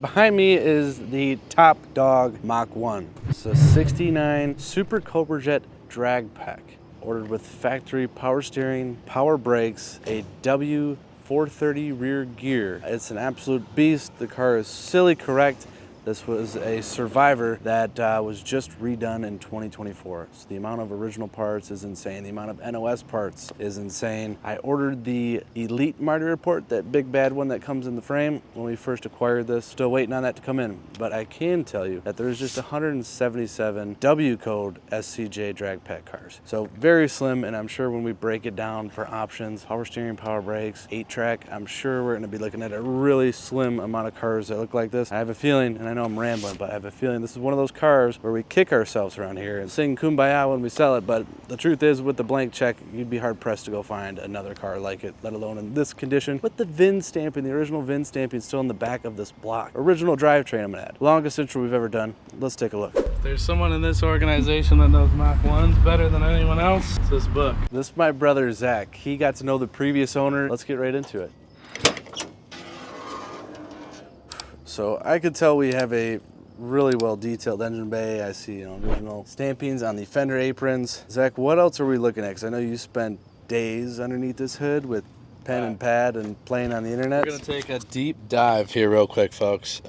Behind me is the top dog Mach 1. It's a 69 Super Cobra Jet drag pack. Ordered with factory power steering, power brakes, a W430 rear gear. It's an absolute beast. The car is silly correct. This was a Survivor that was just redone in 2024. So the amount of original parts is insane. The amount of NOS parts is insane. I ordered the Elite Marty Report, that big bad one that comes in the frame when we first acquired this. Still waiting on that to come in. But I can tell you that there's just 177 W code SCJ drag pack cars. So very slim, and I'm sure when we break it down for options, power steering, power brakes, 8-track, I'm sure we're gonna be looking at a really slim amount of cars that look like this. I have a feeling, and I know I'm rambling, but I have a feeling this is one of those cars where we kick ourselves around here and sing Kumbaya when we sell it. But the truth is, with the blank check, you'd be hard pressed to go find another car like it, let alone in this condition, with the VIN stamping, the original VIN stamping still in the back of this block. Original drivetrain, I'm gonna add. Longest intro we've ever done. Let's take a look. If there's someone in this organization that knows Mach 1s better than anyone else, it's this book. This is my brother, Zach. He got to know the previous owner. Let's get right into it. So I could tell we have a really well detailed engine bay. I see original stampings on the fender aprons. Zach, what else are we looking at? Because I know you spent days underneath this hood with pen and pad and playing on the internet. We're gonna take a deep dive here real quick, folks.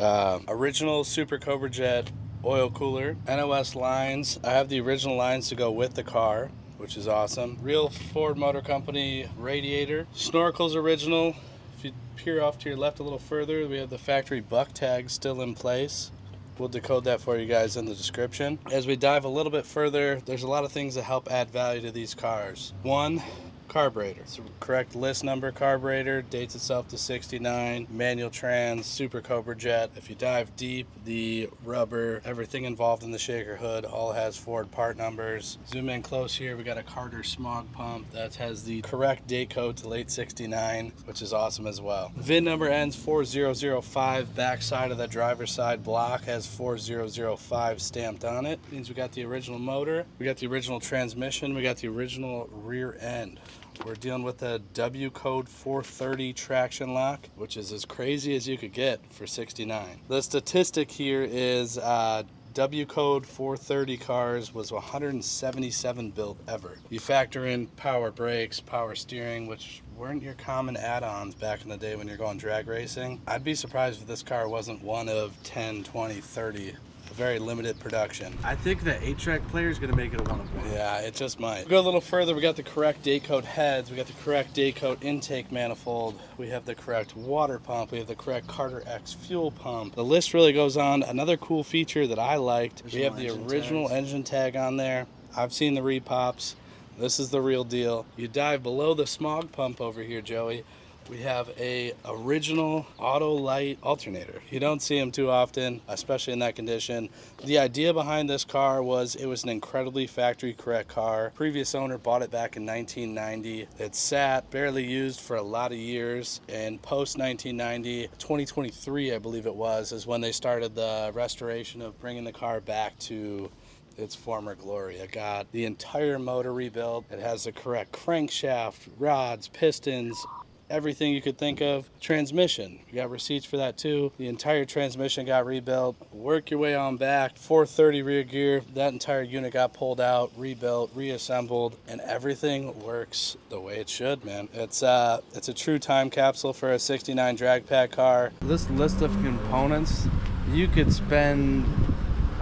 Original Super Cobra Jet oil cooler, NOS lines. I have the original lines to go with the car, which is awesome. Real Ford Motor Company radiator. Snorkel's original. If you peer off to your left a little further, we have the factory buck tag still in place. We'll decode that for you guys in the description. As we dive a little bit further, there's a lot of things that help add value to these cars. One, carburetor. It's a correct list number carburetor, dates itself to 69, manual trans, Super Cobra Jet. If you dive deep, the rubber, everything involved in the shaker hood all has Ford part numbers. Zoom in close here, we got a Carter smog pump that has the correct date code to late 69, which is awesome as well. VIN number ends 4005, back side of the driver's side block has 4005 stamped on it. Means we got the original motor, we got the original transmission, we got the original rear end. We're dealing with a W code 430 traction lock, which is as crazy as you could get for 69. The statistic here is W code 430 cars was 177 built ever. You factor in power brakes, power steering, which weren't your common add-ons back in the day when you're going drag racing. I'd be surprised if this car wasn't one of 10, 20, 30. Very limited production. I think the 8-track player is going to make it a one of one. Yeah, it just might. We go a little further, we got the correct date code heads, we got the correct date code intake manifold, we have the correct water pump, we have the correct Carter X fuel pump. The list really goes on. Another cool feature that I liked, we have the original engine tag on there. I've seen the repops. This is the real deal. You dive below the smog pump over here, Joey. We have a original auto light alternator. You don't see them too often, especially in that condition. The idea behind this car was it was an incredibly factory correct car. Previous owner bought it back in 1990. It sat barely used for a lot of years, and post 1990, 2023 I believe it was, is when they started the restoration of bringing the car back to its former glory. It got the entire motor rebuilt. It has the correct crankshaft, rods, pistons, everything you could think of. Transmission, you got receipts for that too. The entire transmission got rebuilt. Work your way on back. 430 rear gear, that entire unit got pulled out, rebuilt, reassembled, and everything works the way it should, man. It's a true time capsule for a 69 drag pack car. This list of components, you could spend,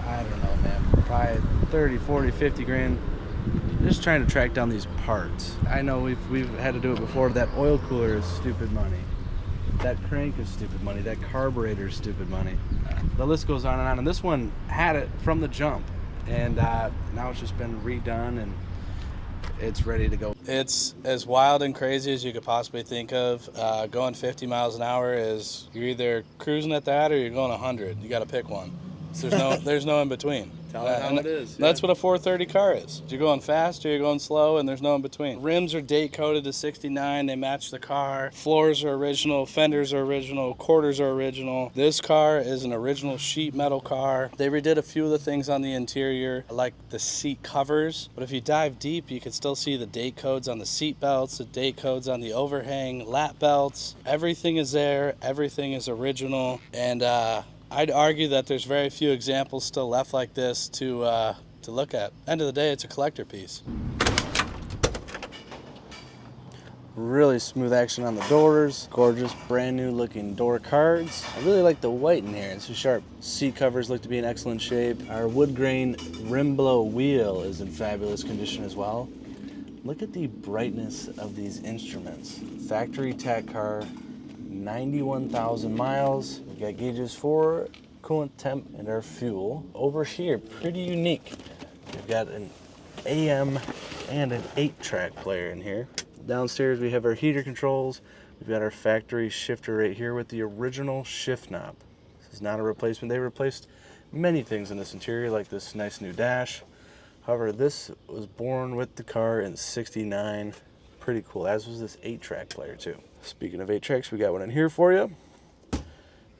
I don't know, man, probably 30, 40, 50 grand just trying to track down these parts. I know we've had to do it before. That oil cooler is stupid money. That crank is stupid money. That carburetor is stupid money. The list goes on, and this one had it from the jump, and now it's just been redone and it's ready to go. It's as wild and crazy as you could possibly think of. Going 50 miles an hour is, you're either cruising at that or you're going 100. You got to pick one. So there's no in between. Tell it how it is. Yeah. That's what a 430 car is. You're going fast or you're going slow, and there's no in between. Rims are date coded to 69. They match the car. Floors are original. Fenders are original. Quarters are original. This car is an original sheet metal car. They redid a few of the things on the interior, like the seat covers. But if you dive deep, you can still see the date codes on the seat belts, the date codes on the overhang, lap belts. Everything is there. Everything is original. And I'd argue that there's very few examples still left like this to look at. End of the day, it's a collector piece. Really smooth action on the doors. Gorgeous brand new looking door cards. I really like the white in here. It's so sharp. Seat covers look to be in excellent shape. Our wood grain rim below wheel is in fabulous condition as well. Look at the brightness of these instruments. Factory tack car, 91,000 miles. We've got gauges for coolant temp and our fuel. Over here, pretty unique. We've got an AM and an 8-track player in here. Downstairs we have our heater controls. We've got our factory shifter right here with the original shift knob. This is not a replacement. They replaced many things in this interior, like this nice new dash. However, this was born with the car in '69. Pretty cool, as was this 8-track player too. Speaking of 8 tracks, we got one in here for you.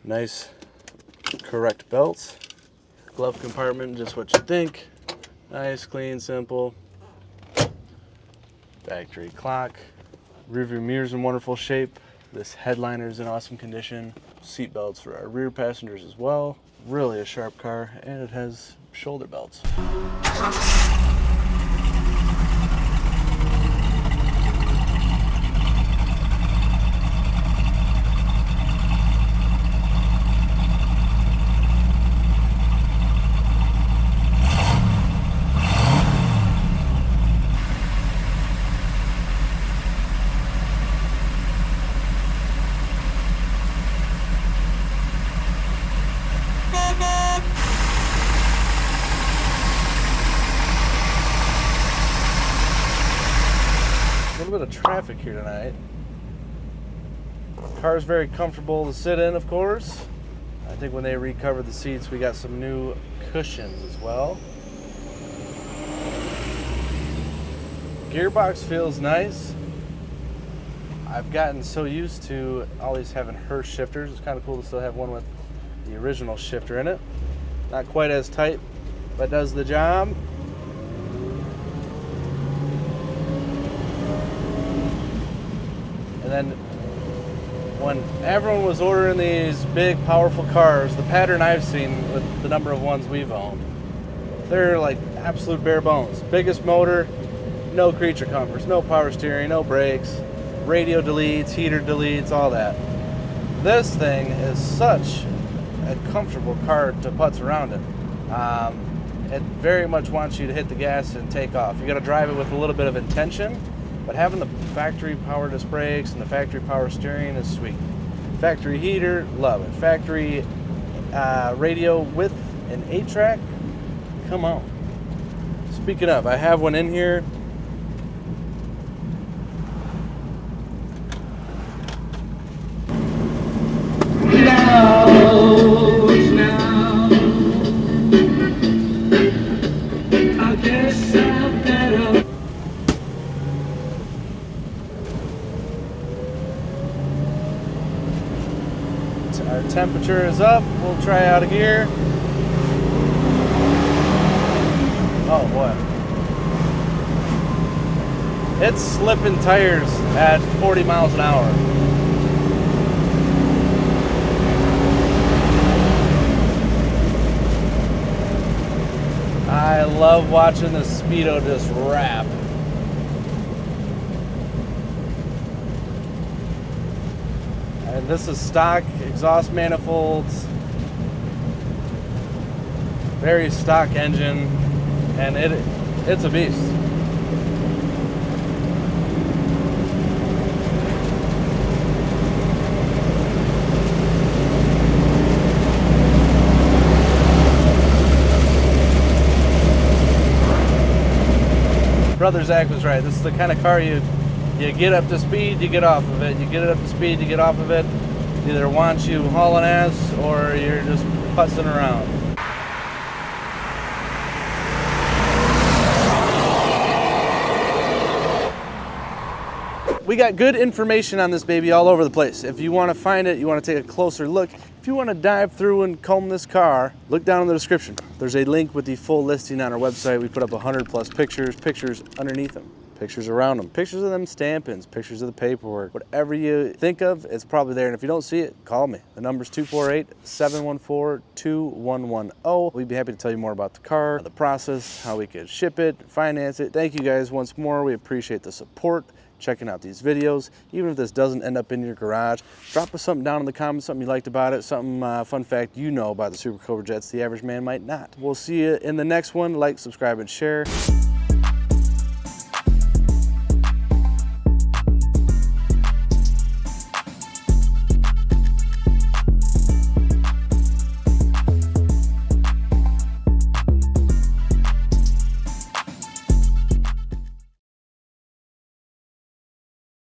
Nice, correct belts. Glove compartment, just what you think. Nice, clean, simple. Factory clock. Rearview mirror's in wonderful shape. This headliner's in awesome condition. Seat belts for our rear passengers as well. Really a sharp car, and it has shoulder belts. A little bit of traffic here tonight. The car is very comfortable to sit in, of course. I think when they recovered the seats, we got some new cushions as well. Gearbox feels nice. I've gotten so used to always having Hurst shifters. It's kind of cool to still have one with the original shifter in it. Not quite as tight, but does the job. And then when everyone was ordering these big, powerful cars, the pattern I've seen with the number of ones we've owned, they're like absolute bare bones. Biggest motor, no creature comforts, no power steering, no brakes, radio deletes, heater deletes, all that. This thing is such a comfortable car to putz around in. It very much wants you to hit the gas and take off. You got to drive it with a little bit of intention. But having the factory power disc brakes and the factory power steering is sweet. Factory heater, love it. Factory radio with an 8-track, come on. Speaking of, I have one in here. Our temperature is up. We'll try out a gear. Oh boy. It's slipping tires at 40 miles an hour. I love watching the Speedo just rap. And this is stock exhaust manifolds, very stock engine, and it's a beast. Brother Zach was right. This is the kind of car you get up to speed, you get off of it. You get it up to speed, you get off of it. Either wants you hauling ass or you're just putzing around. We got good information on this baby all over the place. If you want to find it, you want to take a closer look, if you want to dive through and comb this car, look down in the description. There's a link with the full listing on our website. We put up 100+ pictures underneath them. pictures around them, pictures of them stampings, pictures of the paperwork. Whatever you think of, it's probably there. And if you don't see it, call me. The number's 248-714-2110. We'd be happy to tell you more about the car, the process, how we could ship it, finance it. Thank you guys once more. We appreciate the support, checking out these videos. Even if this doesn't end up in your garage, drop us something down in the comments, something you liked about it, something fun fact you know about the Super Cobra Jets the average man might not. We'll see you in the next one. Like, subscribe, and share.